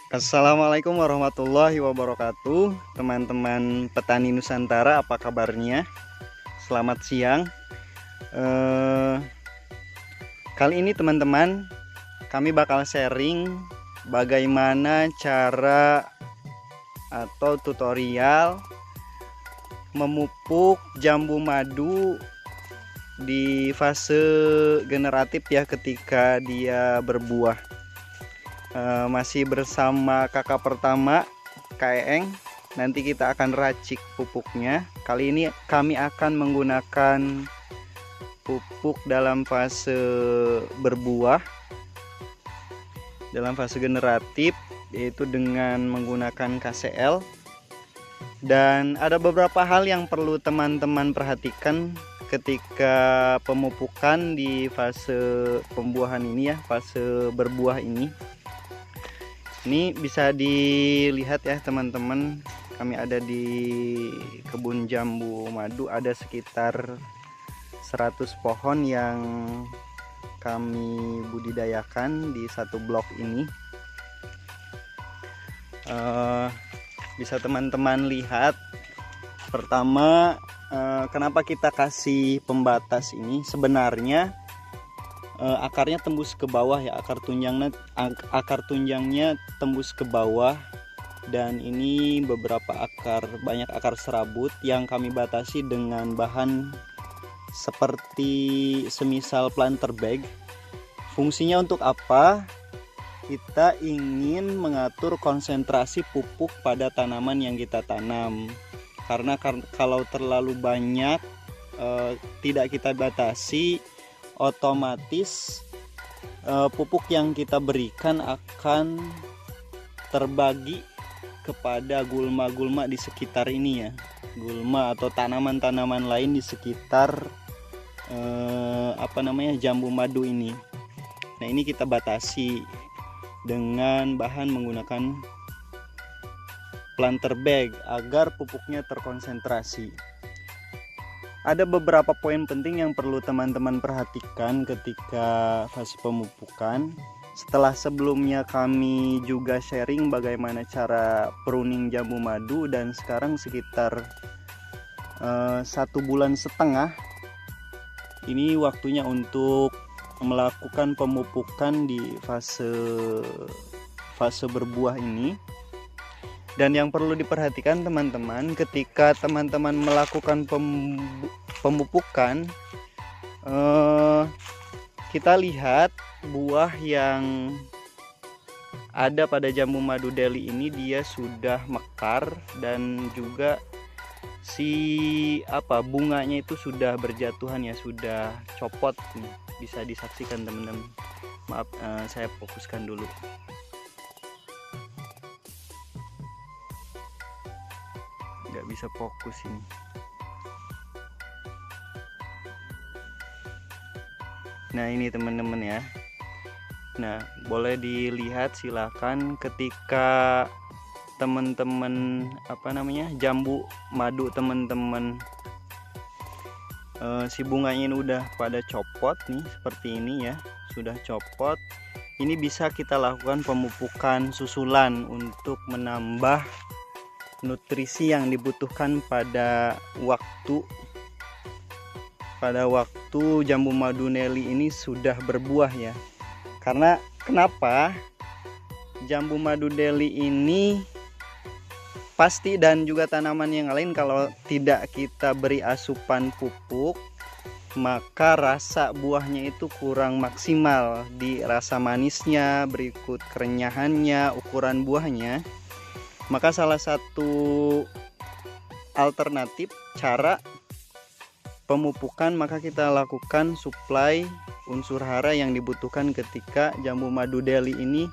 Assalamualaikum warahmatullahi wabarakatuh, teman-teman petani Nusantara, apa kabarnya? Selamat siang. Kali ini teman-teman, kami bakal sharing bagaimana cara atau tutorial memupuk jambu madu di fase generatif ya, ketika dia berbuah. Masih bersama kakak pertama Kak Eeng. Nanti kita akan racik pupuknya. Kali ini kami akan menggunakan pupuk dalam fase berbuah, dalam fase generatif, yaitu dengan menggunakan KCL. Dan ada beberapa hal yang perlu teman-teman perhatikan ketika pemupukan di fase pembuahan ini ya, fase berbuah ini. Ini bisa dilihat ya teman-teman, kami ada di kebun jambu madu, ada sekitar 100 pohon yang kami budidayakan di satu blok ini. Bisa teman-teman lihat, pertama kenapa kita kasih pembatas ini. Sebenarnya akarnya tembus ke bawah ya, akar tunjangnya tembus ke bawah, dan ini banyak akar serabut yang kami batasi dengan bahan seperti semisal planter bag. Fungsinya untuk apa? Kita ingin mengatur konsentrasi pupuk pada tanaman yang kita tanam, karena kalau terlalu banyak tidak kita batasi, otomatis pupuk yang kita berikan akan terbagi kepada gulma-gulma di sekitar ini ya, gulma atau tanaman-tanaman lain di sekitar jambu madu ini. Nah, ini kita batasi dengan bahan menggunakan planter bag agar pupuknya terkonsentrasi. Ada beberapa poin penting yang perlu teman-teman perhatikan ketika fase pemupukan. Setelah sebelumnya kami juga sharing bagaimana cara pruning jambu madu, dan sekarang sekitar 1,5 bulan ini waktunya untuk melakukan pemupukan di fase berbuah ini. Dan yang perlu diperhatikan teman-teman, ketika teman-teman melakukan pemupukan, kita lihat buah yang ada pada jambu madu Delhi ini dia sudah mekar, dan juga bunganya itu sudah berjatuhan ya, sudah copot nih. Bisa disaksikan teman-teman. Maaf, saya fokuskan dulu. Nggak bisa fokus ini. Nah, ini teman-teman ya. Nah, boleh dilihat silakan ketika teman-teman jambu madu teman-teman si bunganya ini udah pada copot nih, seperti ini ya, sudah copot. Ini bisa kita lakukan pemupukan susulan untuk menambah nutrisi yang dibutuhkan pada waktu jambu madu Nelly ini sudah berbuah ya. Karena kenapa? Jambu madu Delhi ini pasti, dan juga tanaman yang lain, kalau tidak kita beri asupan pupuk, maka rasa buahnya itu kurang maksimal di rasa manisnya, berikut kerenyahannya, ukuran buahnya. Maka salah satu alternatif cara pemupukan, maka kita lakukan suplai unsur hara yang dibutuhkan ketika jambu madu Delhi ini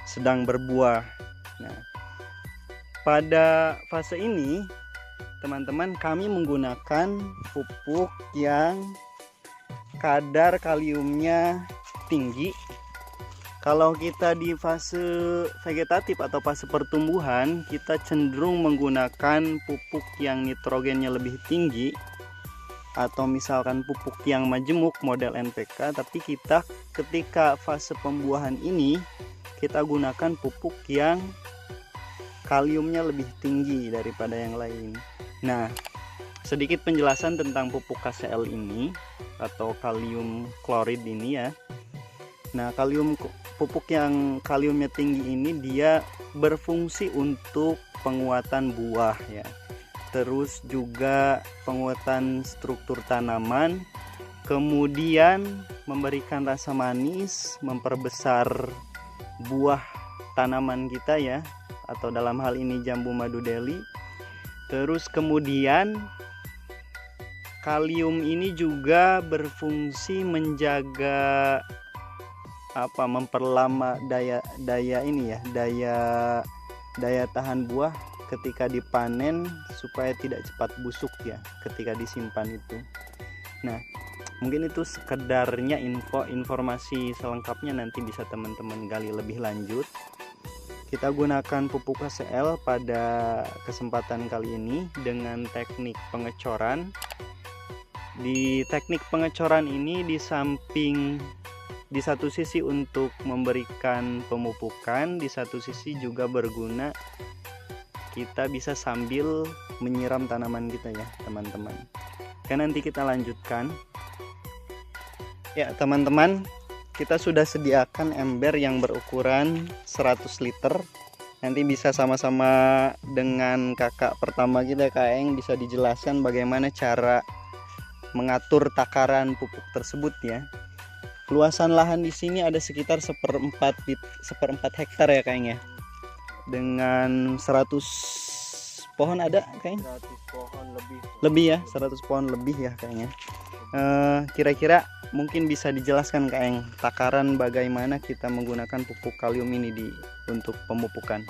sedang berbuah. Nah, pada fase ini teman-teman, kami menggunakan pupuk yang kadar kaliumnya tinggi. Kalau kita di fase vegetatif atau fase pertumbuhan, kita cenderung menggunakan pupuk yang nitrogennya lebih tinggi, atau misalkan pupuk yang majemuk model NPK. Tapi kita ketika fase pembuahan ini, kita gunakan pupuk yang kaliumnya lebih tinggi daripada yang lain. Nah, sedikit penjelasan tentang pupuk KCL ini atau kalium klorid ini ya. Nah, pupuk yang kaliumnya tinggi ini dia berfungsi untuk penguatan buah ya. Terus juga penguatan struktur tanaman, kemudian memberikan rasa manis, memperbesar buah tanaman kita ya, atau dalam hal ini jambu madu Delhi. Terus kemudian kalium ini juga berfungsi menjaga memperlama daya tahan buah ketika dipanen supaya tidak cepat busuk ya ketika disimpan itu. Nah, mungkin itu sekedarnya informasi selengkapnya nanti bisa teman-teman gali lebih lanjut. Kita gunakan pupuk KCL pada kesempatan kali ini dengan teknik pengecoran. Di teknik pengecoran ini di satu sisi untuk memberikan pemupukan, di satu sisi juga berguna kita bisa sambil menyiram tanaman kita ya teman-teman. Oke, nanti kita lanjutkan ya teman-teman. Kita sudah sediakan ember yang berukuran 100 liter. Nanti bisa sama-sama dengan kakak pertama kita, Kak Eng, bisa dijelaskan bagaimana cara mengatur takaran pupuk tersebut ya. Luasan lahan di sini ada sekitar seperempat hektar ya Kak Eng ya. Dengan 100 pohon ada kayaknya. 100 pohon lebih ya, 100 pohon lebih ya kayaknya. Kira-kira mungkin bisa dijelaskan Kak Eng takaran bagaimana kita menggunakan pupuk kalium ini untuk pemupukan.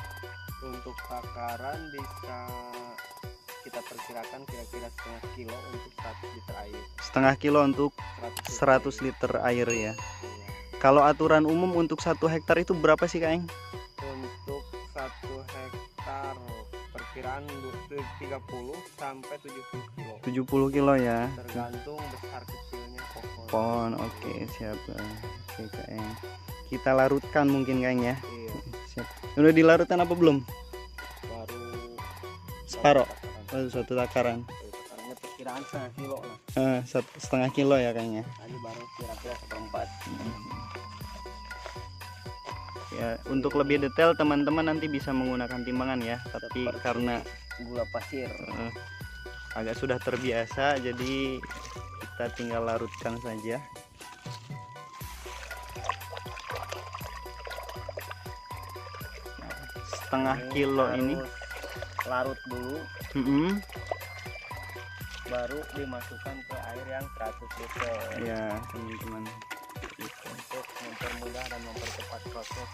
Untuk takaran bisa kita perkirakan kira-kira setengah kilo untuk 100 liter air. Setengah kilo untuk 100 liter air ya. Kalau aturan umum untuk 1 hektar itu berapa sih Kak Eng? Untuk 1 hektar perkiraan 30 sampai 70 kilo. 70 kilo ya. Tergantung besar kecilnya pohon. Oke, siap. Oke Kak Eng. Kita larutkan mungkin Kak Eng ya. Iya. Siap. Udah dilarutkan apa belum? Baru separuh. Satu takaran. Takarannya perkiraan setengah kilo lah. Setengah kilo ya kayaknya. Ini baru kira-kira seperempat. Ya, untuk lebih detail teman-teman nanti bisa menggunakan timbangan ya. Tapi seperti karena gula pasir agak sudah terbiasa, jadi kita tinggal larutkan saja. Nah, setengah kilo ini larut dulu. Baru dimasukkan ke air yang 100 liter ya teman-teman, untuk mempermudah dan mempercepat proses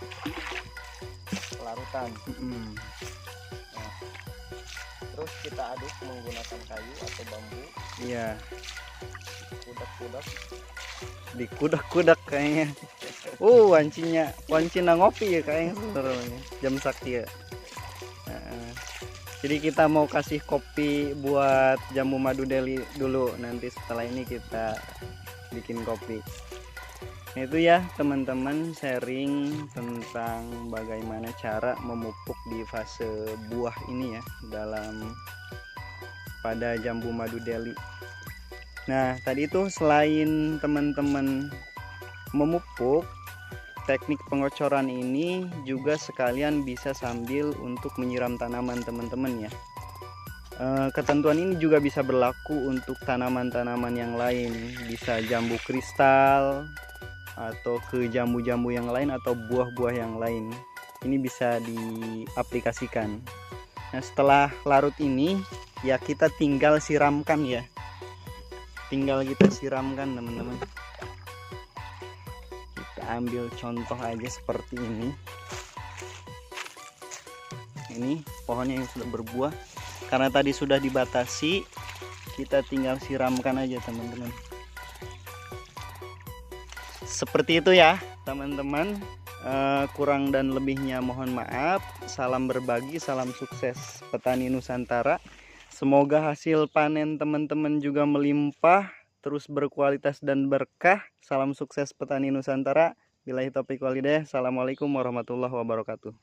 pelarutan. Nah, terus kita aduk menggunakan kayu atau bambu. Iya, Kudak-kudak, dikudak-kudak kayaknya. wancina ngopi ya kayaknya sebenarnya jam sakti ya. Jadi kita mau kasih kopi buat jambu madu Delhi dulu, nanti setelah ini kita bikin kopi. Nah, itu ya teman-teman, sharing tentang bagaimana cara memupuk di fase buah ini ya pada jambu madu Delhi. Nah, tadi itu selain teman-teman memupuk, teknik pengocoran ini juga sekalian bisa sambil untuk menyiram tanaman teman-teman ya. Ketentuan ini juga bisa berlaku untuk tanaman-tanaman yang lain, bisa jambu kristal atau ke jambu-jambu yang lain atau buah-buah yang lain. Ini bisa diaplikasikan. Nah, setelah larut ini ya kita tinggal siramkan ya. Tinggal kita siramkan teman-teman. Ambil contoh aja seperti ini. Ini pohonnya yang sudah berbuah. Karena tadi sudah dibatasi, kita tinggal siramkan aja teman-teman. Seperti itu ya teman-teman. Kurang dan lebihnya mohon maaf. Salam berbagi, salam sukses petani Nusantara. Semoga hasil panen teman-teman juga melimpah, terus berkualitas dan berkah. Salam sukses petani Nusantara. Billahi taufiq walhidayah. Assalamualaikum warahmatullahi wabarakatuh.